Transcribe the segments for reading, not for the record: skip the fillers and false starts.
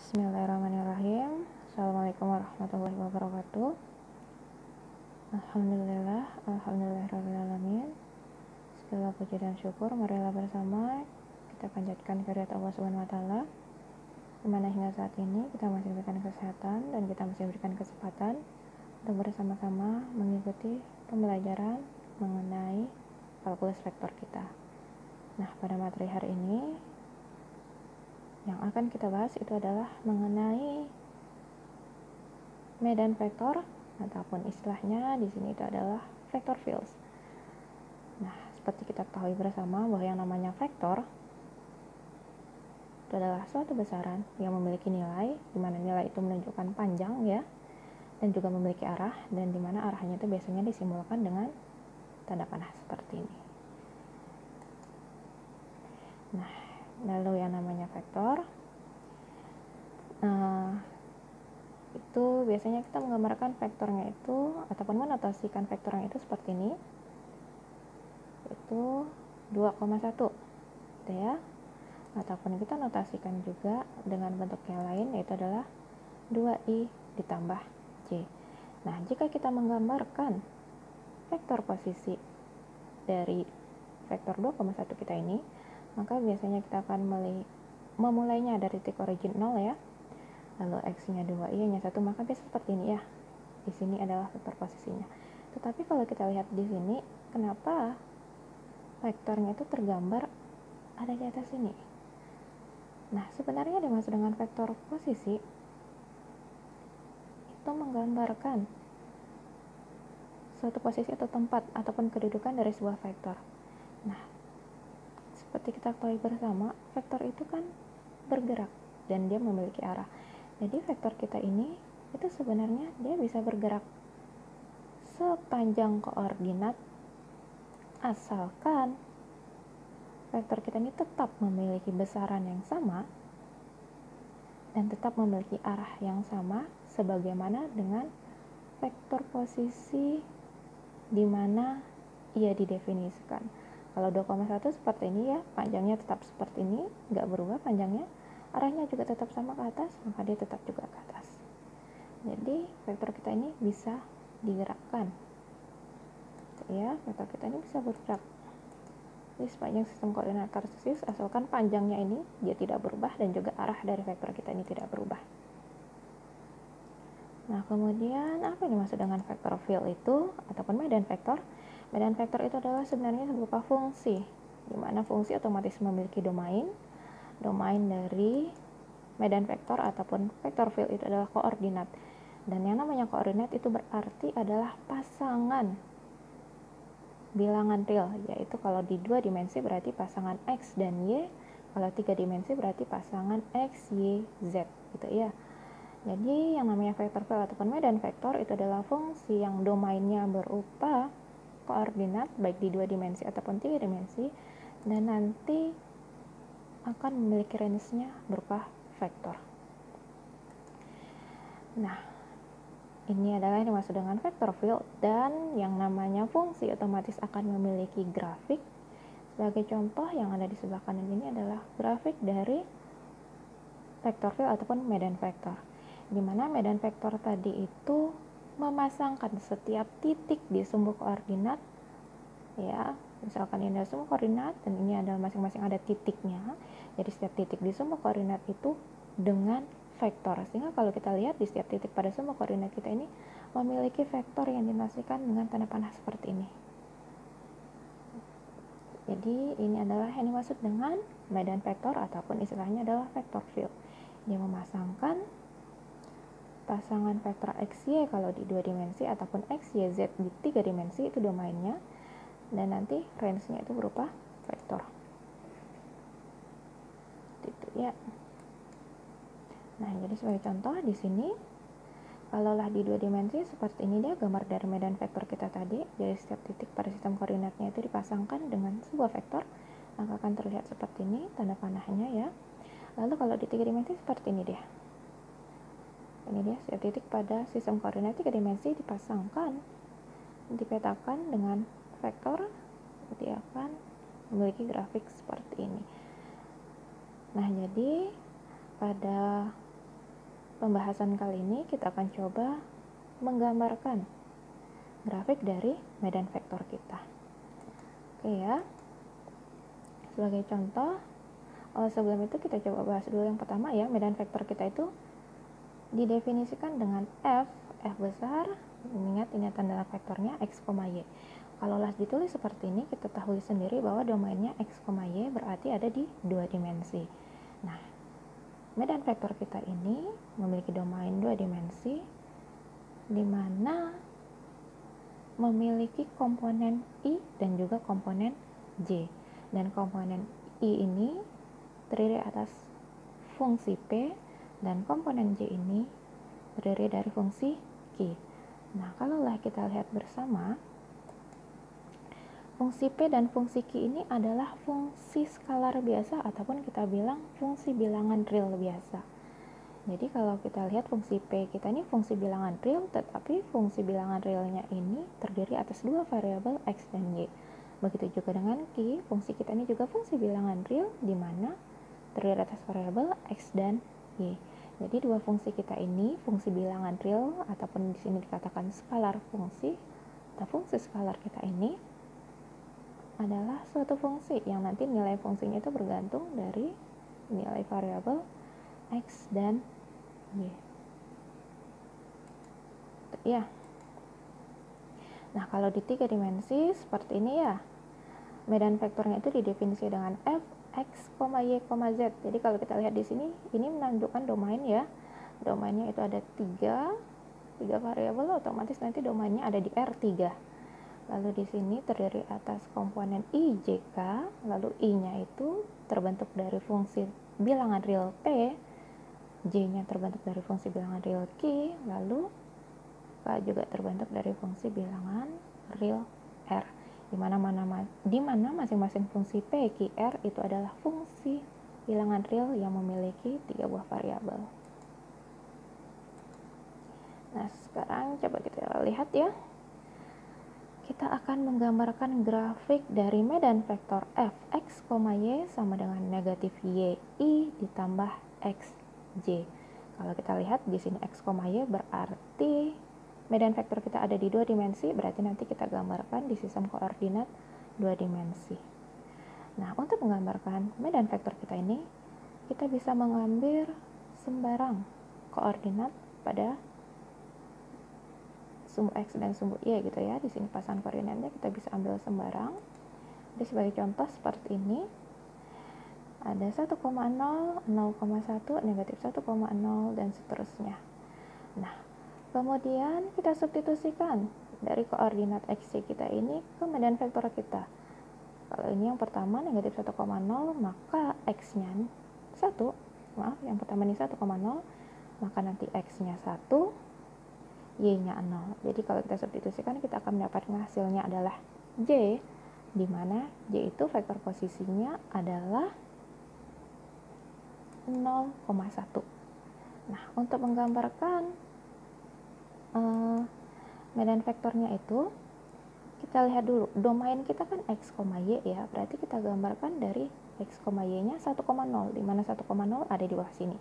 Bismillahirrahmanirrahim. Assalamualaikum warahmatullahi wabarakatuh. Alhamdulillahirrahmanirrahim. Segala puji dan syukur marilah bersama kita panjatkan kehadirat Allah Subhanahu wa taala. Dimana hingga saat ini kita masih diberikan kesehatan dan kita masih diberikan kesempatan untuk bersama-sama mengikuti pembelajaran mengenai kalkulus vektor kita. Nah, pada materi hari ini yang akan kita bahas itu adalah mengenai medan vektor ataupun istilahnya di sini itu adalah vector fields. Nah, seperti kita ketahui bersama bahwa yang namanya vektor itu adalah suatu besaran yang memiliki nilai, di mana nilai itu menunjukkan panjang ya, dan juga memiliki arah, dan di mana arahnya itu biasanya disimbolkan dengan tanda panah seperti ini. Nah, lalu yang namanya vektor itu biasanya kita menggambarkan vektornya itu ataupun menotasikan vektornya itu seperti ini, yaitu 2,1 gitu ya, ataupun kita notasikan juga dengan bentuk yang lain, yaitu adalah 2i ditambah j. Nah, jika kita menggambarkan vektor posisi dari vektor 2,1 kita ini, maka biasanya kita akan memulainya dari titik origin 0 ya, lalu x-nya 2i, y-nya 1, maka biasa seperti ini ya. Di sini adalah vektor posisinya. Tetapi kalau kita lihat di sini, kenapa vektornya itu tergambar ada di atas ini? Nah, sebenarnya yang dimaksud dengan vektor posisi itu menggambarkan suatu posisi atau tempat ataupun kedudukan dari sebuah vektor. Nah, seperti kita ketahui bersama, vektor itu kan bergerak dan dia memiliki arah. Jadi vektor kita ini itu sebenarnya dia bisa bergerak sepanjang koordinat asalkan vektor kita ini tetap memiliki besaran yang sama dan tetap memiliki arah yang sama sebagaimana dengan vektor posisi di mana ia didefinisikan. Kalau 2,1 seperti ini ya, panjangnya tetap seperti ini, nggak berubah panjangnya, arahnya juga tetap sama ke atas, maka dia tetap juga ke atas. Jadi vektor kita ini bisa digerakkan ya, vektor kita ini bisa bergerak di sepanjang sistem koordinat kartesius asalkan panjangnya ini dia tidak berubah dan juga arah dari vektor kita ini tidak berubah. Nah, kemudian apa yang dimaksud dengan vektor field itu ataupun medan vektor? Medan vektor itu adalah sebenarnya berupa fungsi, di mana fungsi otomatis memiliki domain. Domain dari medan vektor ataupun vektor field itu adalah koordinat. Dan yang namanya koordinat itu berarti adalah pasangan bilangan real, yaitu kalau di 2 dimensi berarti pasangan x dan y, kalau 3 dimensi berarti pasangan x, y, z gitu ya. Jadi yang namanya vektor field ataupun medan vektor itu adalah fungsi yang domainnya berupa koordinat baik di 2 dimensi ataupun 3 dimensi, dan nanti akan memiliki range-nya berupa vektor. Nah, ini adalah yang dimaksud dengan vektor field, dan yang namanya fungsi otomatis akan memiliki grafik. Sebagai contoh yang ada di sebelah kanan ini adalah grafik dari vektor field ataupun medan vektor, di mana medan vektor tadi itu memasangkan setiap titik di sumbu koordinat ya, misalkan ini adalah sumbu koordinat dan ini adalah masing-masing ada titiknya, jadi setiap titik di sumbu koordinat itu dengan vektor, sehingga kalau kita lihat di setiap titik pada sumbu koordinat kita ini memiliki vektor yang dinotasikan dengan tanda panah seperti ini. Jadi ini adalah yang dimaksud dengan medan vektor ataupun istilahnya adalah vektor field. Dia memasangkan pasangan vektor x, y kalau di 2 dimensi ataupun x, y, z di 3 dimensi itu domainnya, dan nanti range-nya itu berupa vektor. Gitu ya. Nah, jadi sebagai contoh di sini kalaulah di 2 dimensi seperti ini dia gambar dari medan vektor kita tadi. Jadi setiap titik pada sistem koordinatnya itu dipasangkan dengan sebuah vektor, maka akan terlihat seperti ini tanda panahnya ya. Lalu kalau di 3 dimensi seperti ini dia. Ini dia setiap titik pada sistem koordinat 3 dimensi dipasangkan, dipetakan dengan vektor, dia akan memiliki grafik seperti ini. Nah, jadi pada pembahasan kali ini kita akan coba menggambarkan grafik dari medan vektor kita. Oke ya. Sebagai contoh, sebelum itu kita coba bahas dulu yang pertama ya, medan vektor kita itu didefinisikan dengan F besar, ingat ini tanda vektornya X, Y. Kalau las ditulis seperti ini, kita tahu sendiri bahwa domainnya X, Y berarti ada di 2 dimensi. Nah, medan vektor kita ini memiliki domain 2 dimensi, di mana memiliki komponen I dan juga komponen J. Dan komponen I ini terdiri atas fungsi P, dan komponen J ini terdiri dari fungsi Q. Nah, kalaulah kita lihat bersama, fungsi P dan fungsi Q ini adalah fungsi skalar biasa ataupun kita bilang fungsi bilangan real biasa. Jadi kalau kita lihat fungsi P kita ini fungsi bilangan real, tetapi fungsi bilangan realnya ini terdiri atas 2 variabel X dan Y. Begitu juga dengan Q, fungsi kita ini juga fungsi bilangan real di mana terdiri atas variabel X dan Y. Jadi dua fungsi kita ini, fungsi bilangan real ataupun di sini dikatakan skalar fungsi, atau fungsi skalar kita ini adalah suatu fungsi yang nanti nilai fungsinya itu bergantung dari nilai variabel X dan Y. Ya. Nah, kalau di 3 dimensi seperti ini ya, medan vektornya itu didefinisi dengan F, X, Y, Z. Jadi kalau kita lihat di sini, ini menunjukkan domain ya. Domainnya itu ada 3 variabel, otomatis nanti domainnya ada di R3. Lalu di sini terdiri atas komponen I, J, K, lalu I-nya itu terbentuk dari fungsi bilangan real P, J-nya terbentuk dari fungsi bilangan real Q, lalu K juga terbentuk dari fungsi bilangan real R, di mana masing-masing fungsi P, Q, R itu adalah fungsi bilangan real yang memiliki 3 buah variabel. Nah, sekarang coba kita lihat ya. Kita akan menggambarkan grafik dari medan vektor F, X, Y sama dengan negatif Y, I ditambah X, J. Kalau kita lihat di sini X, Y berarti medan vektor kita ada di 2 dimensi, berarti nanti kita gambarkan di sistem koordinat 2 dimensi. Nah, untuk menggambarkan medan vektor kita ini, kita bisa mengambil sembarang koordinat pada sumbu X dan sumbu Y gitu ya. Di sini pasangan koordinatnya kita bisa ambil sembarang. Jadi sebagai contoh seperti ini. Ada 1,0, 0,1, negatif 1,0 dan seterusnya. Nah, kemudian kita substitusikan dari koordinat X kita ini ke medan vektor kita. Kalau ini yang pertama negatif 1,0, maka X-nya 1, yang pertama ini 1,0, maka nanti X-nya 1, Y-nya 0. Jadi kalau kita substitusikan, kita akan mendapatkan hasilnya adalah J, di mana J itu vektor posisinya adalah 0,1. Nah, untuk menggambarkan medan vektornya itu, kita lihat dulu, domain kita kan X, Y ya, berarti kita gambarkan dari X, Y-nya 1,0, di mana 1,0 ada di bawah sini.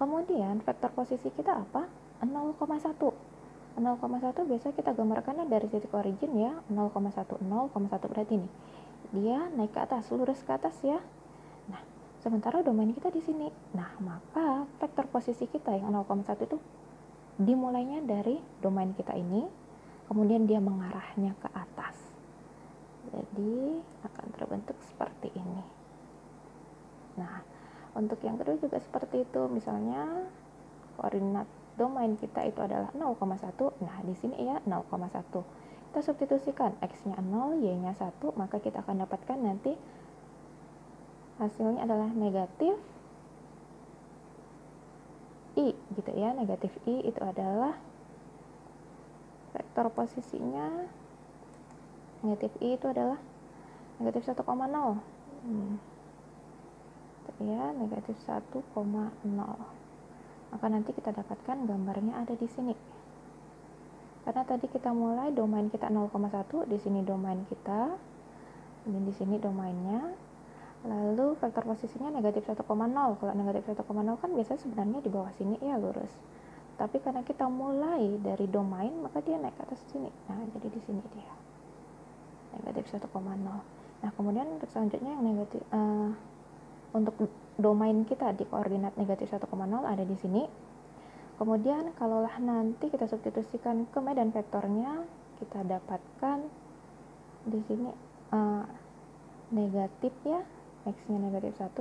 Kemudian vektor posisi kita apa? 0,1. 0,1 biasa kita gambarkannya dari titik origin ya, 0,1, 0,1 berarti ini dia naik ke atas, lurus ke atas ya. Nah, sementara domain kita di sini. Nah, maka vektor posisi kita yang 0,1 itu dimulainya dari domain kita ini, kemudian dia mengarahnya ke atas. Jadi akan terbentuk seperti ini. Nah, untuk yang kedua juga seperti itu. Misalnya koordinat domain kita itu adalah 0,1. Nah, di sini ya 0,1. Kita substitusikan X-nya 0, Y-nya 1, maka kita akan dapatkan nanti hasilnya adalah negatif I gitu ya. Negatif I itu adalah vektor posisinya, negatif I itu adalah negatif 1,0. Ya, negatif 1,0. Maka nanti kita dapatkan gambarnya ada di sini. Karena tadi kita mulai domain kita 0,1, di sini domain kita, ini di sini domainnya. Lalu vektor posisinya negatif 1,0. Kalau negatif 1,0 kan biasanya sebenarnya di bawah sini ya lurus. Tapi karena kita mulai dari domain, maka dia naik ke atas sini. Nah, jadi di sini dia. Negatif 1,0. Nah, kemudian untuk selanjutnya yang negatif untuk domain kita di koordinat negatif 1,0 ada di sini. Kemudian kalaulah nanti kita substitusikan ke medan vektornya, kita dapatkan di sini negatif ya, x-nya negatif 1,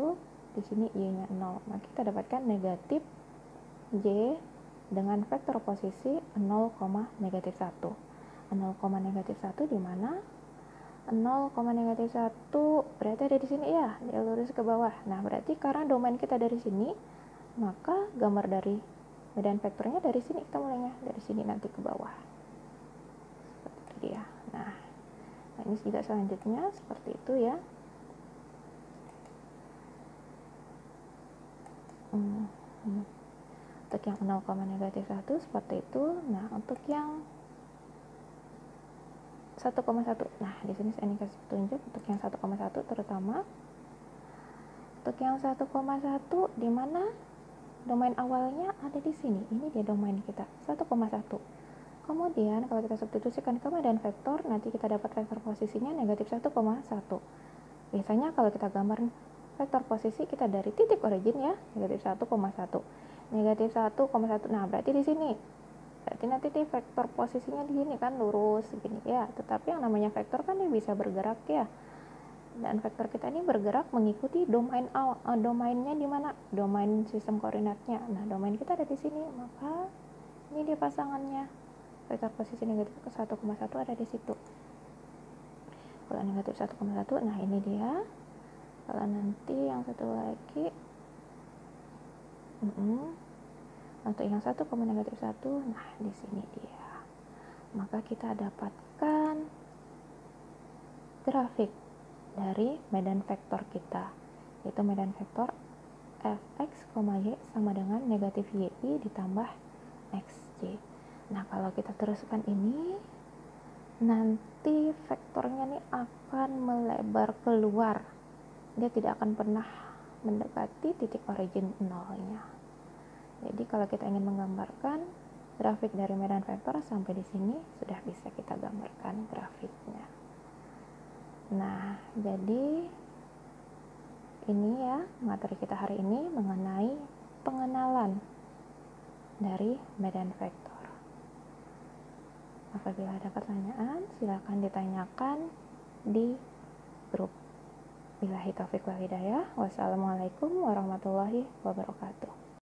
di sini y-nya 0. Maka kita dapatkan negatif y dengan vektor posisi 0, negatif 1. 0, negatif 1 di mana 0, negatif 1 berarti ada di sini ya, dia lurus ke bawah. Nah, berarti karena domain kita dari sini, maka gambar dari medan vektornya dari sini, kita mulainya dari sini nanti ke bawah. Seperti itu dia. Nah, ini juga selanjutnya seperti itu ya. Untuk yang 0, negatif 1 seperti itu. Nah, untuk yang 1,1. Nah, di sini saya ingin kasih petunjuk untuk yang 1,1 terutama. Untuk yang 1,1 di mana domain awalnya ada di sini. Ini dia domain kita, 1,1. Kemudian kalau kita substitusikan ke medan vektor, nanti kita dapat vektor posisinya negatif 1,1. Biasanya kalau kita gambar vektor posisi kita dari titik origin ya, negatif 1,1. Negatif 1,1. Nah, berarti di sini. Berarti nanti di vektor posisinya di sini kan lurus gini ya. Tetapi yang namanya vektor kan dia bisa bergerak ya. Dan vektor kita ini bergerak mengikuti domainnya di mana? Domain sistem koordinatnya. Nah, domain kita ada di sini, maka ini dia pasangannya. Vektor posisi negatif ke 1,1 ada di situ. Kalau negatif 1,1, nah ini dia. Kalau nanti yang satu lagi untuk yang 1, negatif 1, nah di sini dia. Maka kita dapatkan grafik dari medan vektor kita, yaitu medan vektor fx, y sama dengan negatif y ditambah xj. Nah, kalau kita teruskan ini, nanti vektornya ini akan melebar keluar. Dia tidak akan pernah mendekati titik origin nolnya. Jadi kalau kita ingin menggambarkan grafik dari medan vektor sampai di sini, sudah bisa kita gambarkan grafiknya. Nah, jadi ini ya materi kita hari ini mengenai pengenalan dari medan vektor. Apabila ada pertanyaan, silakan ditanyakan di grup. Billahi taufiq wal hidayah. Wassalamualaikum warahmatullahi wabarakatuh.